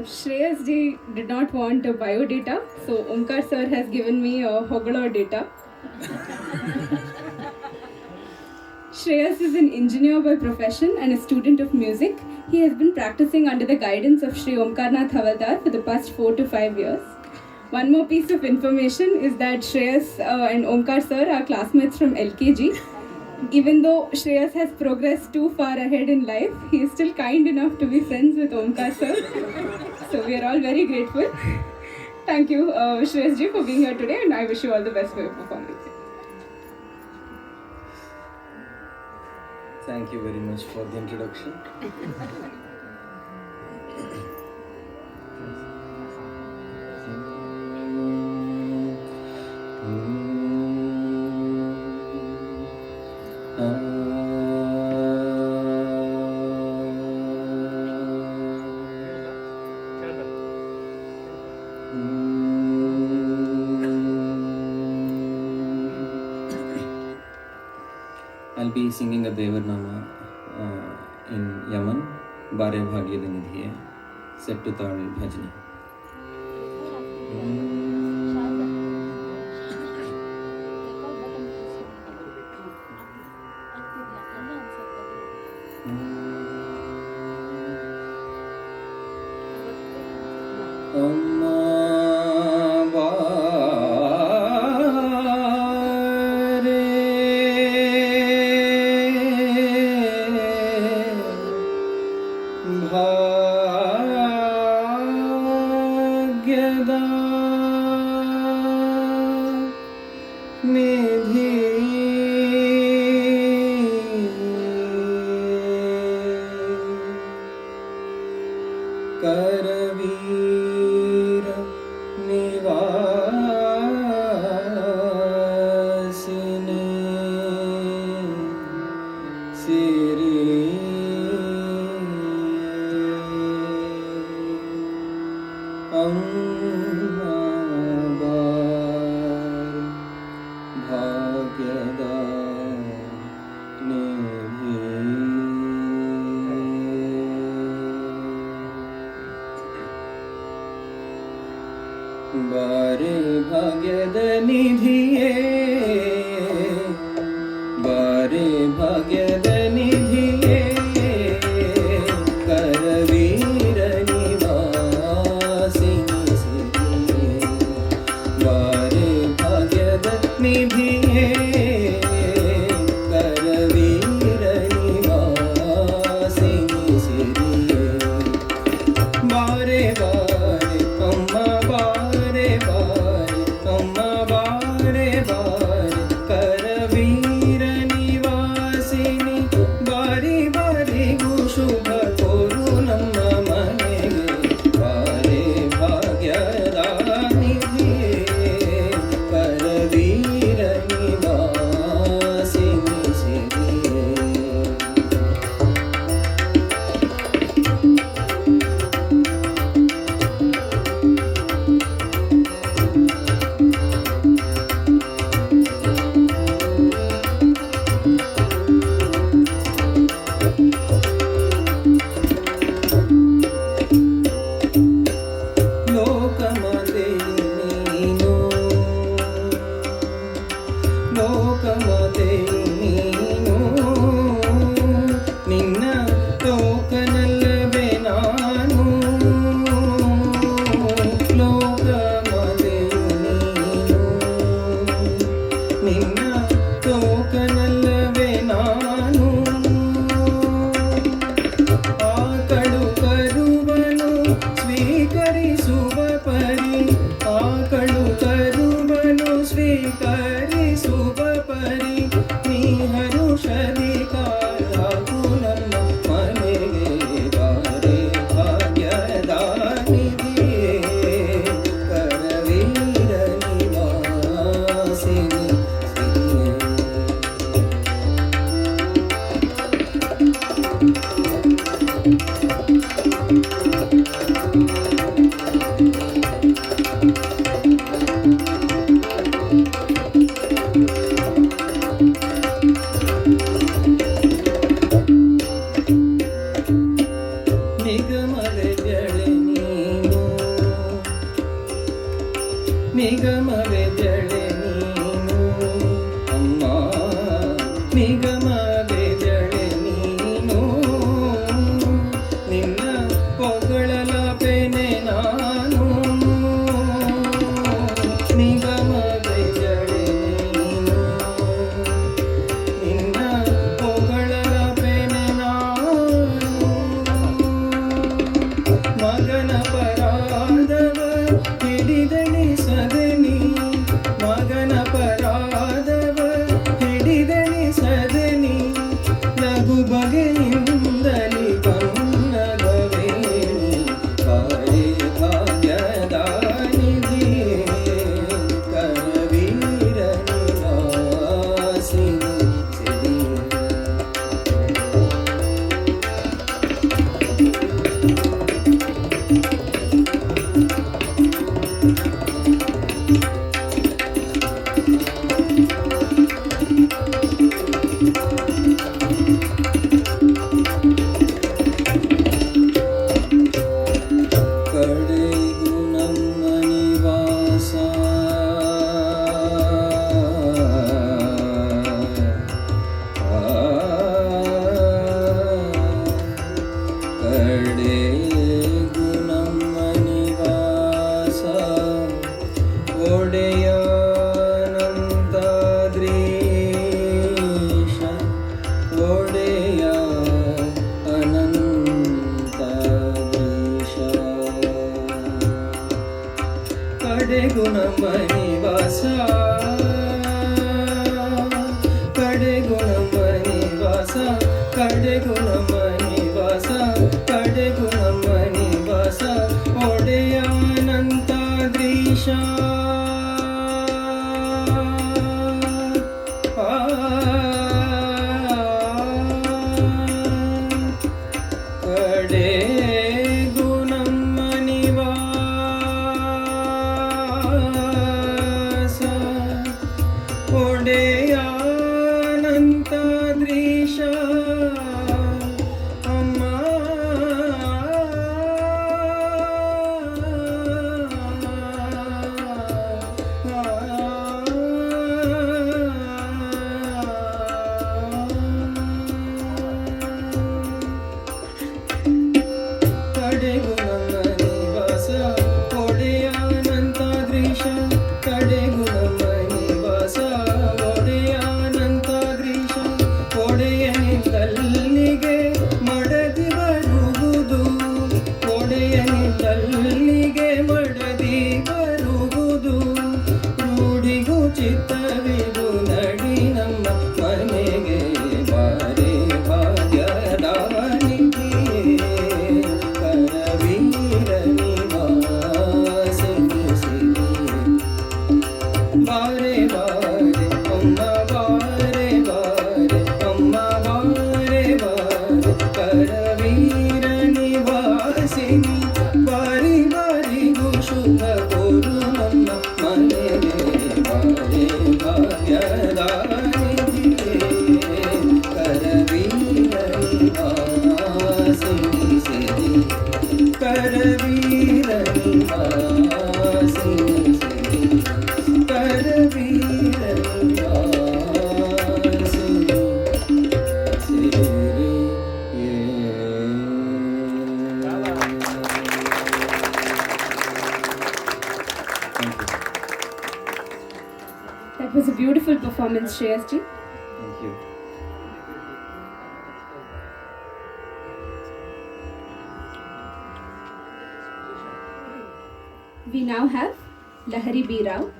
Shreyas ji did not want biodata, so Omkar sir has given me a Hogla data. Shreyas is an engineer by profession and a student of music. He has been practicing under the guidance of Shri Omkarnath Havaldar for the past 4 to 5 years. One more piece of information is that Shreyas and Omkar sir are classmates from LKG. Even though Shreyas has progressed too far ahead in life, he is still kind enough to be friends with Omkar sir. So we are all very grateful. Thank you, Shreyas ji, for being here today, and I wish you all the best for your performance. Thank you very much for the introduction. I'll be singing a Devarnama in Yaman, Bare Bhagyada Nidhiye, set to Tal Bhajani. Karavira Nivasine Siri Ammabar Bhagyada Bare Bhagyada Nidhiye, Bare Bhagyada Nidhiye, Karavira Nivasini Siriye, Bare Bhagyada Nidhiye, Karavira Nivasini Siriye, Bare Bare Amma Bare Amma Bare Bare Karavira Nivasini ನಿವಾಸ ಕಡೆಗೂ ನಮ್ಮ ನಿವಾಸ ಕಡೆಗೂ ನಮ್ಮ ನಿವಾಸ ಕಡೆಗೂ ನಮ್ಮ ನಿವಾಸ ಒಡೆಯ ಅನಂತಾದ್ರೀಶ ಕಡೆಗೂ ನಮ್ಮ ನಿವಾಸ ಒಡೆಯ ಅನಂತಾದ್ರೀಶ ಅಮ್ಮ ಕಡೆಗೂ ನಮ್ಮ ನಿವಾಸ ಒಡೆಯ ಅನಂತಾದ್ರೀಶ ಕಡೆಗೂ ನಮ್ಮ ನಿವಾಸ ಒಡೆಯ ಅನಂತಾದ್ರೀಶ ಒಡೆಯನಿದ್ದಲ್ಲಿಗೆ ಮಡದಿ ಬರುವುದು ಒಡೆಯನಿದ್ದಲ್ಲಿಗೆ ಮಡದಿ ಬರುವುದು ರೂಢಿಗೂ ಚಿತ್ತವಿದು ನಡಿ ನಮ್ಮ ಮನೆಗೆ ಬಾರೆ ಭಾಗ್ಯದಾನಿಗೆ ಕರವೀರ ನಿವಾಸಿಸಿರಿ ಬಾರೆ ಬಾರೆ ಅಮ್ಮ ಬಾರೆ ಬಾರೆ ಅಮ್ಮ ಬಾರೆ ಬಾರೆ ಕರವೀರ ನಿವಾಸಿನಿ ಬಾರಿ ಬಾರಿಗೂ ಶುಭ ಕೋರು ನಮ್ಮ ಮನೆಗೆ ಬಾರೆ ಭಾಗ್ಯದಾನಿಗೆ ಕರವೀರ ನಿವಾಸಿನಿ ಕರವೀರ ನಿವಾಸಿನಿ ಕರವೀರ ನಿವಾಸಿನಿ ಸಿರಿ That was a beautiful performance, Shreyas ji. Thank you. We now have Lahari B. Rao.